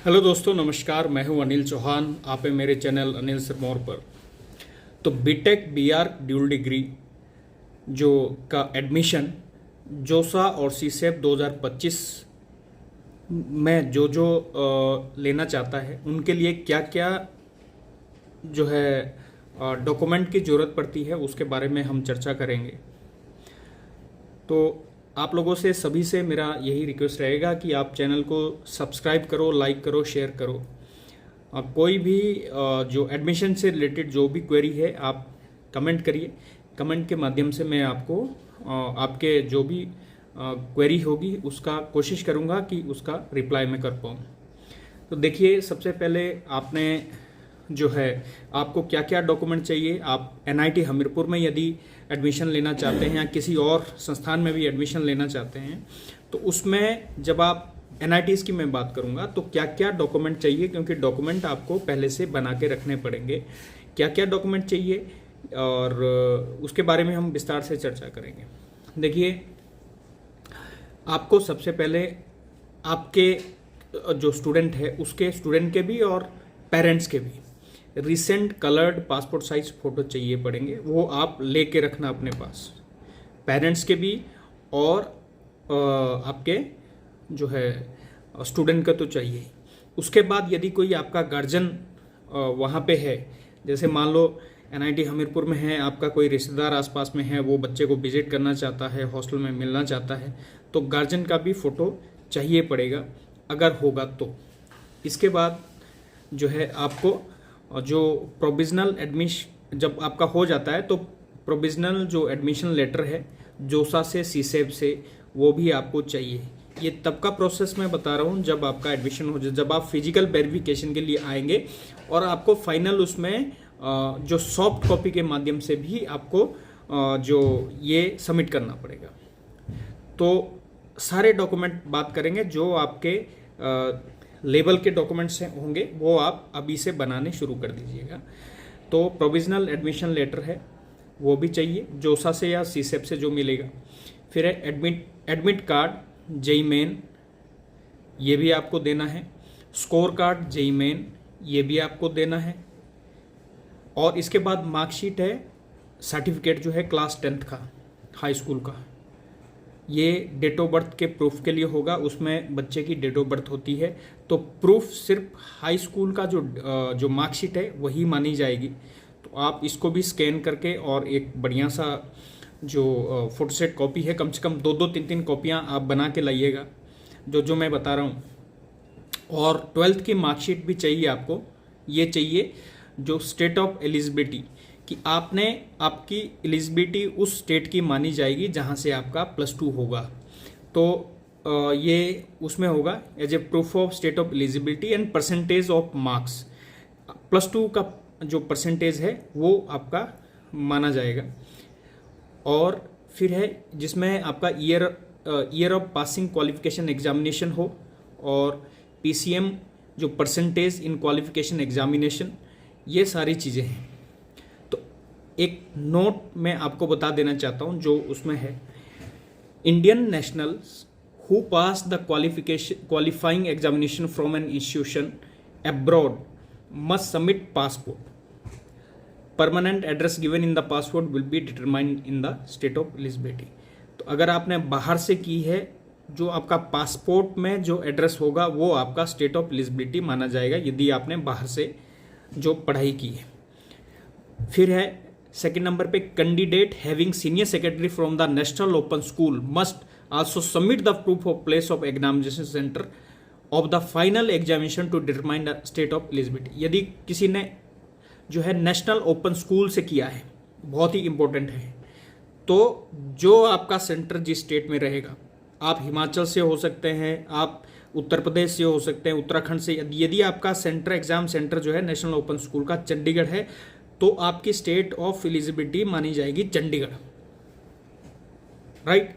Hello दोस्तों, नमस्कार। मैं हूं अनिल चौहान। आप हैं मेरे चैनल अनिल सिरमौर पर। तो बीटेक बीआर ड्यूल डिग्री जो का एडमिशन जोसा और सीसेप 2025 में जो लेना चाहता है उनके लिए क्या क्या जो है डॉक्यूमेंट की ज़रूरत पड़ती है उसके बारे में हम चर्चा करेंगे। तो आप लोगों से सभी से मेरा यही रिक्वेस्ट रहेगा कि आप चैनल को सब्सक्राइब करो, लाइक करो, शेयर करो। कोई भी जो एडमिशन से रिलेटेड जो भी क्वेरी है आप कमेंट करिए। कमेंट के माध्यम से मैं आपको आपके जो भी क्वेरी होगी उसका कोशिश करूँगा कि उसका रिप्लाई मैं कर पाऊँ। तो देखिए, सबसे पहले आपने जो है आपको क्या क्या डॉक्यूमेंट चाहिए। आप एनआईटी हमीरपुर में यदि एडमिशन लेना चाहते हैं या किसी और संस्थान में भी एडमिशन लेना चाहते हैं तो उसमें जब आप एनआईटीज़ की मैं बात करूंगा तो क्या क्या डॉक्यूमेंट चाहिए, क्योंकि डॉक्यूमेंट आपको पहले से बना के रखने पड़ेंगे। क्या क्या डॉक्यूमेंट चाहिए और उसके बारे में हम विस्तार से चर्चा करेंगे। देखिए, आपको सबसे पहले आपके जो स्टूडेंट है उसके स्टूडेंट के भी और पेरेंट्स के भी recent coloured passport size photo चाहिए पड़ेंगे। वो आप लेके रखना अपने पास, पेरेंट्स के भी और आपके जो है स्टूडेंट का तो चाहिए। उसके बाद यदि कोई आपका गार्जियन वहाँ पे है, जैसे मान लो एनआईटी हमीरपुर में है, आपका कोई रिश्तेदार आसपास में है, वो बच्चे को विजिट करना चाहता है, हॉस्टल में मिलना चाहता है, तो गार्जियन का भी फ़ोटो चाहिए पड़ेगा अगर होगा तो। इसके बाद जो है आपको जो प्रोविजनल एडमिशन जब आपका हो जाता है तो प्रोविजनल जो एडमिशन लेटर है जोसा से सीसेब से वो भी आपको चाहिए। ये तब का प्रोसेस मैं बता रहा हूँ जब आपका एडमिशन हो जाए, जब आप फिजिकल वेरिफिकेशन के लिए आएंगे और आपको फाइनल उसमें जो सॉफ्ट कॉपी के माध्यम से भी आपको जो ये सबमिट करना पड़ेगा। तो सारे डॉक्यूमेंट बात करेंगे जो आपके लेवल के डॉक्यूमेंट्स होंगे वो आप अभी से बनाने शुरू कर दीजिएगा। तो प्रोविजनल एडमिशन लेटर है वो भी चाहिए, जोसा से या सीसेप से जो मिलेगा। फिर है एडमिट कार्ड जेई मेन, ये भी आपको देना है। स्कोर कार्ड जेई मेन, ये भी आपको देना है। और इसके बाद मार्कशीट है, सर्टिफिकेट जो है क्लास 10th का, हाई स्कूल का। ये डेट ऑफ बर्थ के प्रूफ के लिए होगा, उसमें बच्चे की डेट ऑफ बर्थ होती है। तो प्रूफ सिर्फ हाई स्कूल का जो मार्कशीट है वही मानी जाएगी। तो आप इसको भी स्कैन करके और एक बढ़िया सा जो फोटोसेट कॉपी है, कम से कम 2-2, 3-3 कॉपियाँ आप बना के लाइएगा जो मैं बता रहा हूँ। और 12th की मार्कशीट भी चाहिए आपको। ये चाहिए जो स्टेट ऑफ एलिजिबिलिटी कि आपकी एलिजिबिलिटी उस स्टेट की मानी जाएगी जहां से आपका +2 होगा। तो ये उसमें होगा as a proof of state of eligibility and percentage of marks. +2 का जो परसेंटेज है वो आपका माना जाएगा। और फिर है जिसमें आपका year of passing qualification examination हो और PCM जो परसेंटेज इन क्वालिफिकेशन एग्जामिनेशन, ये सारी चीज़ें हैं। एक नोट मैं आपको बता देना चाहता हूं जो उसमें है, Indian nationals who pass the qualifying examination from an institution abroad must submit passport. Permanent address given in the passport will be determined in the state of eligibility. तो अगर आपने बाहर से की है, जो आपका पासपोर्ट में जो एड्रेस होगा वो आपका स्टेट ऑफ एलिजिबिलिटी माना जाएगा यदि आपने बाहर से जो पढ़ाई की है। फिर है सेकेंड नंबर पे, candidate having senior secretary from the national open school must also submit the proof of place of examination centre of the final examination to determine the state of eligibility. यदि किसी ने जो है national open school से किया है, बहुत ही important है, तो जो आपका सेंटर जिस स्टेट में रहेगा, आप हिमाचल से हो सकते हैं, आप उत्तर प्रदेश से हो सकते हैं, उत्तराखंड से, यदि आपका सेंटर एग्जाम सेंटर जो है नेशनल ओपन स्कूल का चंडीगढ़ है तो आपकी स्टेट ऑफ एलिजिबिलिटी मानी जाएगी चंडीगढ़, राइट।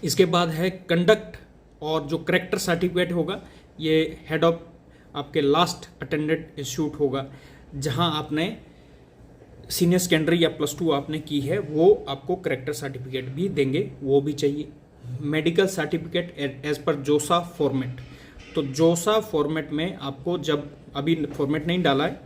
इसके बाद है कंडक्ट और जो करेक्टर सर्टिफिकेट होगा, ये हेड ऑफ आपके लास्ट अटेंडेड इंस्टीट्यूट होगा जहां आपने सीनियर सेकेंडरी या +2 आपने की है, वो आपको करेक्टर सर्टिफिकेट भी देंगे, वो भी चाहिए। मेडिकल सर्टिफिकेट एज पर जोसा फॉर्मेट, तो जोसा फॉर्मेट में आपको, जब अभी फॉर्मेट नहीं डाला है,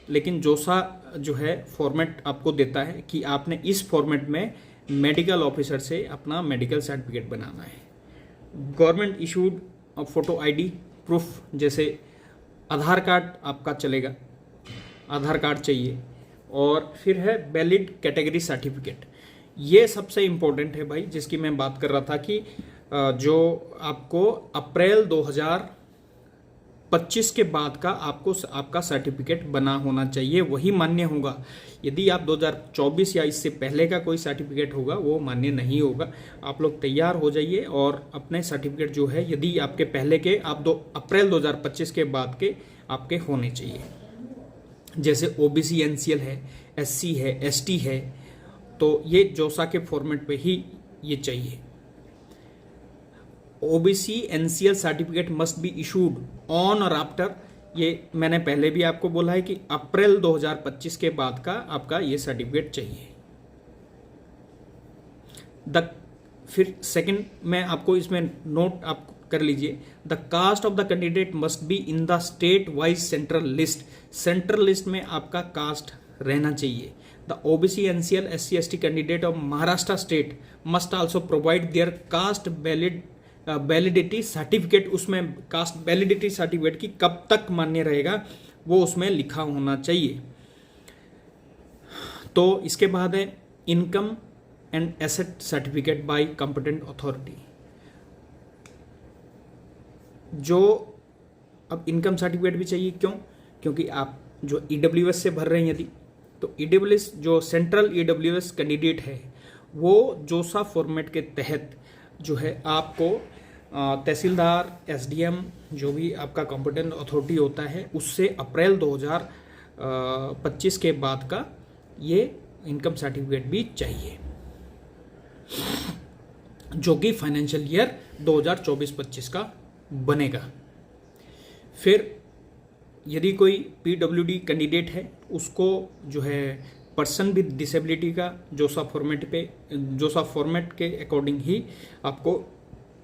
लेकिन जोसा जो है फॉर्मेट आपको देता है कि आपने इस फॉर्मेट में मेडिकल ऑफिसर से अपना मेडिकल सर्टिफिकेट बनाना है। Government issued photo ID proof, जैसे आधार कार्ड आपका चलेगा, आधार कार्ड चाहिए, और फिर है वैलिड कैटेगरी सर्टिफिकेट। ये सबसे इम्पोर्टेंट है भाई, जिसकी मैं बात कर रहा था कि जो आपको अप्रैल 2025 के बाद का आपको आपका सर्टिफिकेट बना होना चाहिए, वही मान्य होगा। यदि आप 2024 या इससे पहले का कोई सर्टिफिकेट होगा वो मान्य नहीं होगा। आप लोग तैयार हो जाइए और अपने सर्टिफिकेट जो है, यदि आपके पहले के, आप अप्रैल 2025 के बाद के आपके होने चाहिए। जैसे ओबीसी एनसीएल है, एससी है, एसटी है, तो ये जोसा के फॉर्मेट पे ही ये चाहिए। OBC NCL certificate must be issued on और आफ्टर, ये मैंने पहले भी आपको बोला है कि अप्रैल 2025 के बाद का आपका ये सर्टिफिकेट चाहिए। फिर सेकंड में आपको इसमें नोट आप कर लीजिए, the caste of the candidate must be in the state wise central list. Central list में आपका कास्ट रहना चाहिए। The OBC NCL SC ST candidate of Maharashtra state must also provide their caste validity certificate. उसमें caste validity certificate की कब तक मान्य रहेगा वो उसमें लिखा होना चाहिए। तो इसके बाद है income and asset certificate bye competent authority. जो अब इनकम सर्टिफिकेट भी चाहिए, क्यों? क्योंकि आप जो ईडब्ल्यूएस से भर रहे हैं यदि, तो ईडब्ल्यूएस जो सेंट्रल ईडब्ल्यूएस कैंडिडेट है वो जोसा फॉर्मेट के तहत जो है आपको तहसीलदार, एसडीएम, जो भी आपका कॉम्पिटेंट अथॉरिटी होता है, उससे अप्रैल 2025 के बाद का ये इनकम सर्टिफिकेट भी चाहिए, जो कि फाइनेंशियल ईयर 2024-25 का बनेगा। फिर यदि कोई पीडब्ल्यूडी कैंडिडेट है, उसको जो है पर्सन विद डिसेबिलिटी का जोसा फॉर्मेट के अकॉर्डिंग ही आपको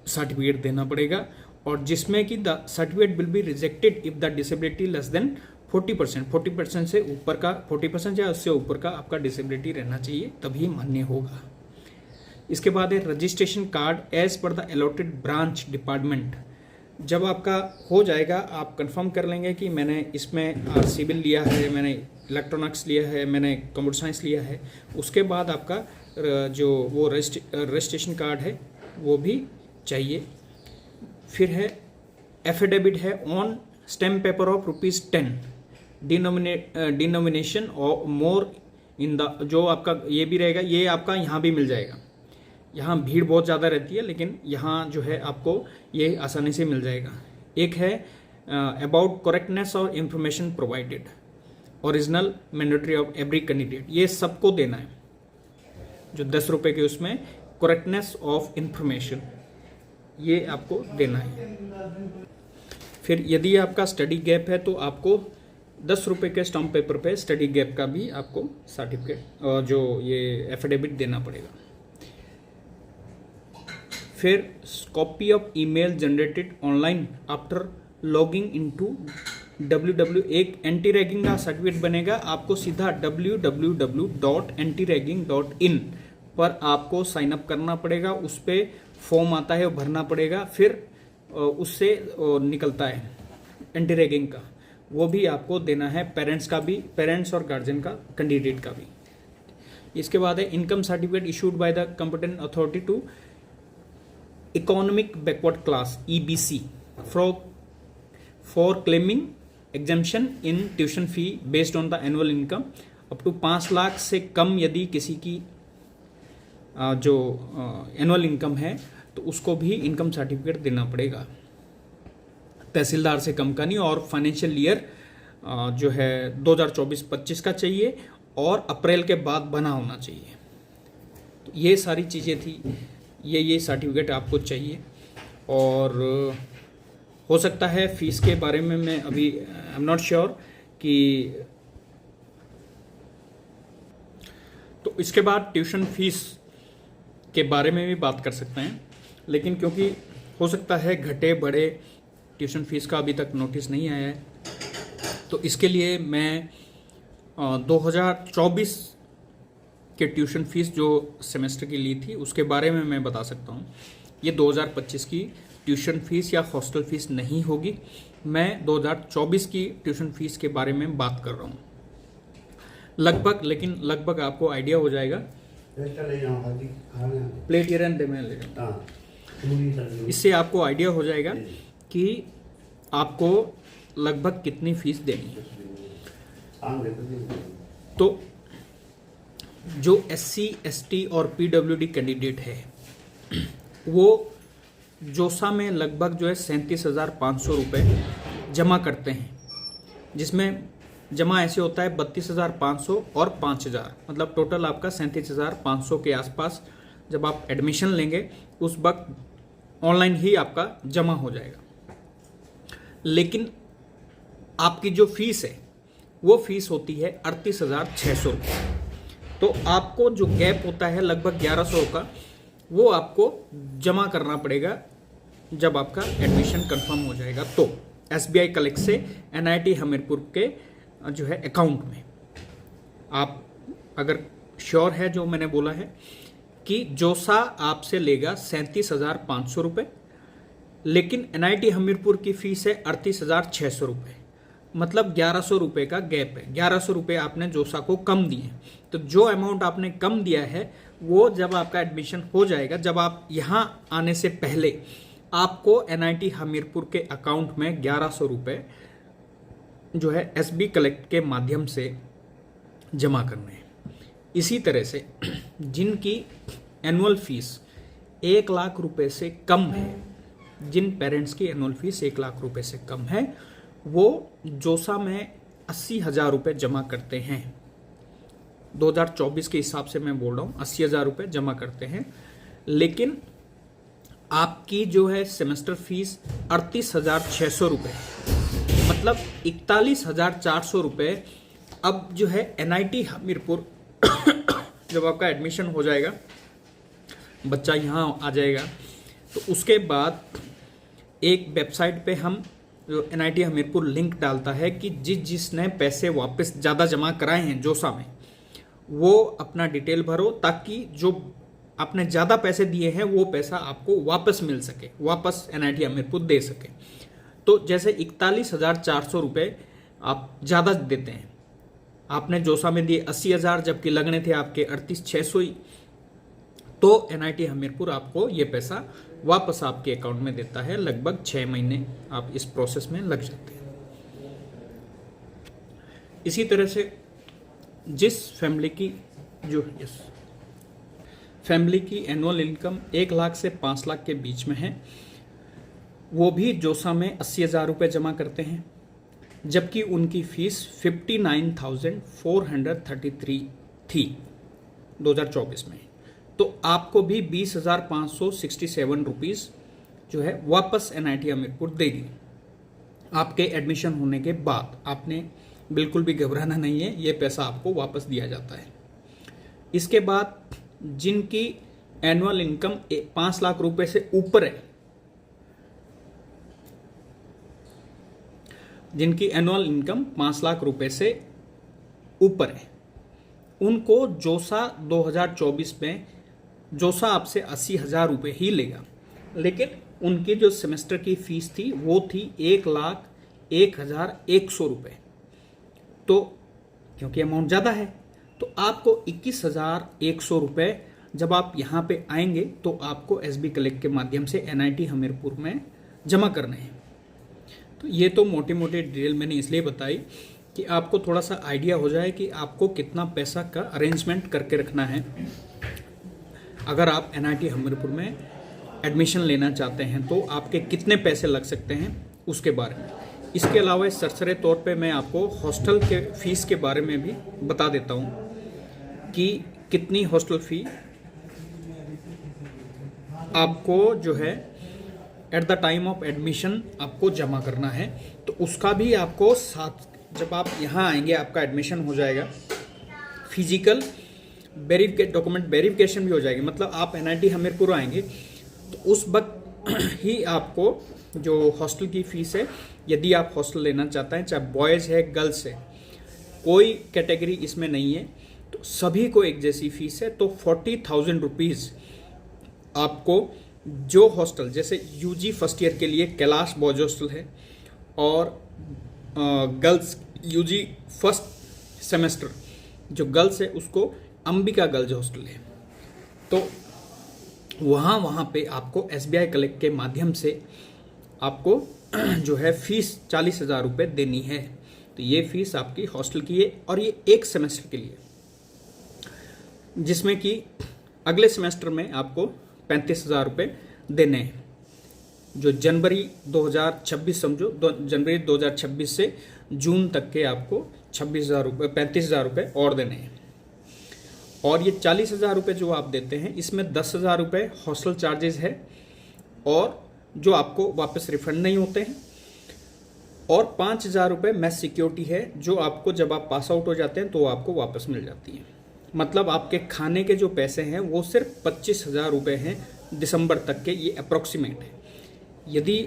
सर्टिफिकेट देना पड़ेगा, और जिसमें कि the certificate will be rejected if the disability less than 40% से ऊपर का, 40% या उससे ऊपर का आपका डिसेबिलिटी रहना चाहिए, तभी मान्य होगा। इसके बाद है registration card as per the allotted branch department. जब आपका हो जाएगा, आप कंफर्म कर लेंगे कि मैंने इसमें सिविल लिया है, मैंने इलेक्ट्रॉनिक्स लिया है, मैंने कंप्यूटर साइंस लिया है, उसके बाद आपका जो वो रजिस्ट्रेशन कार्ड है वो भी चाहिए। फिर है एफिडेविट है on stamp paper of ₹10 denomination और मोर इन द, जो आपका ये भी रहेगा, ये आपका यहाँ भी मिल जाएगा। यहाँ भीड़ बहुत ज़्यादा रहती है, लेकिन यहाँ जो है आपको ये आसानी से मिल जाएगा। एक है अबाउट करेक्टनेस और information provided, original mandatory of every candidate, ये सबको देना है। जो 10 रुपये के उसमें करेक्टनेस ऑफ इंफॉर्मेशन, ये आपको देना है। फिर यदि आपका स्टडी गैप है तो आपको 10 रुपये के स्टम्प पेपर पे स्टडी गैप का भी आपको सर्टिफिकेट और जो ये एफिडेविट देना पड़ेगा। फिर copy of email generated online after logging into www, एक एंटी रैगिंग का सर्टिफिकेट बनेगा। आपको सीधा www.antiragging.in पर आपको साइन अप करना पड़ेगा, उस पर फॉर्म आता है वो भरना पड़ेगा, फिर उससे निकलता है एंटी रैगिंग का, वो भी आपको देना है। पेरेंट्स का भी, पेरेंट्स और गार्जियन का, कैंडिडेट का भी। इसके बाद है income certificate issued by the competent authority to economic backward class EBC for claiming exemption in tuition fee based on the annual income up to 5 lakh से कम यदि किसी की जो एनुअल इनकम है तो उसको भी इनकम सर्टिफिकेट देना पड़ेगा। तहसीलदार से कम का नहीं, और फाइनेंशियल ईयर जो है 2024-25 का चाहिए और अप्रैल के बाद बना होना चाहिए। तो ये सारी चीज़ें थी, ये सर्टिफिकेट आपको चाहिए। और हो सकता है फीस के बारे में मैं अभी आई एम नॉट श्योर कि, तो इसके बाद ट्यूशन फीस के बारे में भी बात कर सकते हैं, लेकिन क्योंकि हो सकता है घटे बढ़े ट्यूशन फीस का अभी तक नोटिस नहीं आया है। तो इसके लिए मैं 2024 के ट्यूशन फीस जो सेमेस्टर की ली थी उसके बारे में मैं बता सकता हूँ। ये 2025 की ट्यूशन फीस या हॉस्टल फीस नहीं होगी, मैं 2024 की ट्यूशन फीस के बारे में बात कर रहा हूँ लगभग। लेकिन लगभग आपको आइडिया हो जाएगा। प्लेट ये रहने दे, मैं ले जाऊँ। इससे आपको आइडिया हो जाएगा कि आपको लगभग कितनी फीस देनी है। तो जो SC, ST और PWD कैंडिडेट है वो जोसा में लगभग जो है 37,500 रुपये जमा करते हैं, जिसमें जमा ऐसे होता है 32,500 और 5,000, मतलब टोटल आपका 37,500 के आसपास जब आप एडमिशन लेंगे उस वक्त ऑनलाइन ही आपका जमा हो जाएगा। लेकिन आपकी जो फीस है वो फीस होती है 38,600 रुपये। तो आपको जो गैप होता है लगभग 1,100 का वो आपको जमा करना पड़ेगा जब आपका एडमिशन कंफर्म हो जाएगा। तो SBI कलेक्ट से NIT हमीरपुर के जो है अकाउंट में आप अगर श्योर है जो मैंने बोला है कि जोसा आपसे लेगा 37,500 रुपये, लेकिन NIT हमीरपुर की फीस है 38,600 रुपये, मतलब 1,100 रुपये का गैप है। 1,100 रुपये आपने जोसा को कम दिए। तो जो अमाउंट आपने कम दिया है वो जब आपका एडमिशन हो जाएगा, जब आप यहाँ आने से पहले आपको NIT हमीरपुर के अकाउंट में 1,100 रुपये जो है SB कलेक्ट के माध्यम से जमा करने हैं। इसी तरह से जिनकी एनुअल फीस 1 लाख रुपए से कम है, जिन पेरेंट्स की एनुअल फीस 1 लाख रुपए से कम है, वो जोसा में 80,000 रुपये जमा करते हैं। 2024 के हिसाब से मैं बोल रहा हूँ 80,000 रुपये जमा करते हैं। लेकिन आपकी जो है सेमेस्टर फीस 38,600 रुपये, मतलब 41,400 रुपये अब जो है NIT हमीरपुर जब आपका एडमिशन हो जाएगा, बच्चा यहाँ आ जाएगा, तो उसके बाद एक वेबसाइट पे हम जो NIT हमीरपुर लिंक डालता है कि जिसने पैसे वापस ज़्यादा जमा कराए हैं जोसा में, वो अपना डिटेल भरो ताकि जो आपने ज़्यादा पैसे दिए हैं वो पैसा आपको वापस मिल सके, वापस NIT हमीरपुर दे सके। तो जैसे 41,400 रुपये आप ज़्यादा देते हैं, आपने जोसा में दिए 80,000 जबकि लगने थे आपके 38,600 ही, तो NIT हमीरपुर आपको ये पैसा वापस आपके अकाउंट में देता है। लगभग 6 महीने आप इस प्रोसेस में लग जाते हैं। इसी तरह से जिस फैमिली की फैमिली की एनुअल इनकम 1 लाख से 5 लाख के बीच में है, वो भी जोसा में 80,000 रुपये जमा करते हैं, जबकि उनकी फीस 59,433 थी 2024 में। तो आपको भी 20,567 रुपीज़ जो है वापस NIT हमीरपुर देगी आपके एडमिशन होने के बाद। आपने बिल्कुल भी घबराना नहीं है, ये पैसा आपको वापस दिया जाता है। इसके बाद जिनकी एनुअल इनकम 5 लाख रुपए से ऊपर है, जिनकी एनुअल इनकम 5 लाख रुपए से ऊपर है, उनको जोसा 2024 में जोसा आपसे 80,000 रुपये ही लेगा, लेकिन उनकी जो सेमेस्टर की फीस थी वो थी 1,01,100 रुपये। तो क्योंकि अमाउंट ज़्यादा है तो आपको 21,100 रुपये जब आप यहाँ पे आएंगे तो आपको SB कलेक्ट के माध्यम से NIT हमीरपुर में जमा करने हैं। तो ये तो मोटे मोटे डिटेल मैंने इसलिए बताई कि आपको थोड़ा सा आइडिया हो जाए कि आपको कितना पैसा का अरेंजमेंट करके रखना है अगर आप NIT हमीरपुर में एडमिशन लेना चाहते हैं, तो आपके कितने पैसे लग सकते हैं उसके बारे में। इसके अलावा सरसरे तौर पे मैं आपको हॉस्टल के फीस के बारे में भी बता देता हूँ कि कितनी हॉस्टल फ़ी आपको जो है at the time of admission आपको जमा करना है। तो उसका भी आपको साथ जब आप यहाँ आएंगे आपका एडमिशन हो जाएगा, फिजिकल डॉक्यूमेंट वेरिफिकेशन भी हो जाएगी। मतलब आप NIT हमीरपुर आएंगे तो उस वक्त ही आपको जो हॉस्टल की फ़ीस है, यदि आप हॉस्टल लेना चाहते हैं, चाहे बॉयज़ है गर्ल्स है, कोई कैटेगरी इसमें नहीं है, तो सभी को एक जैसी फ़ीस है। तो 40,000 रुपीज़ आपको जो हॉस्टल, जैसे यूजी फर्स्ट ईयर के लिए कैलाश बॉयज हॉस्टल है, और गर्ल्स यूजी फर्स्ट सेमेस्टर जो गर्ल्स है उसको अंबिका गर्ल्स हॉस्टल है। तो वहाँ पे आपको SBI कलेक्ट के माध्यम से आपको जो है फीस 40,000 रुपये देनी है। तो ये फीस आपकी हॉस्टल की है, और ये एक सेमेस्टर के लिए, जिसमें कि अगले सेमेस्टर में आपको 35,000 रुपये देने हैं। जो जनवरी 2026 समझो, जनवरी 2026 से जून तक के आपको 36,000 रुपये 35,000 रुपये और देने हैं। और ये 40,000 रुपये जो आप देते हैं, इसमें 10,000 रुपये हॉस्टल चार्जेस है, और जो आपको वापस रिफंड नहीं होते हैं, और 5,000 रुपये मैस सिक्योरिटी है, जो आपको जब आप पास आउट हो जाते हैं तो आपको वापस मिल जाती है। मतलब आपके खाने के जो पैसे हैं वो सिर्फ 25,000 रुपये हैं दिसंबर तक के, ये अप्रोक्सीमेट है। यदि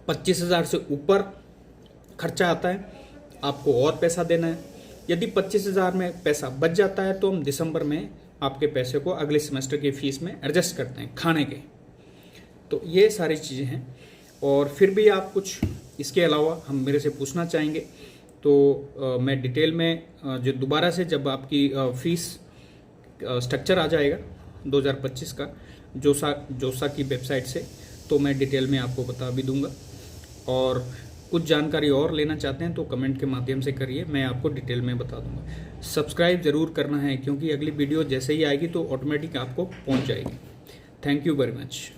25,000 से ऊपर खर्चा आता है, आपको और पैसा देना है। यदि 25,000 में पैसा बच जाता है, तो हम दिसंबर में आपके पैसे को अगले सेमेस्टर की फ़ीस में एडजस्ट करते हैं खाने के। तो ये सारी चीज़ें हैं। और फिर भी आप कुछ इसके अलावा हम मेरे से पूछना चाहेंगे तो मैं डिटेल में जो दोबारा से जब आपकी फ़ीस स्ट्रक्चर आ जाएगा 2025 का जोसा की वेबसाइट से, तो मैं डिटेल में आपको बता भी दूंगा। और कुछ जानकारी और लेना चाहते हैं तो कमेंट के माध्यम से करिए, मैं आपको डिटेल में बता दूंगा। सब्सक्राइब ज़रूर करना है, क्योंकि अगली वीडियो जैसे ही आएगी तो ऑटोमेटिक आपको पहुंच जाएगी। Thank you very much.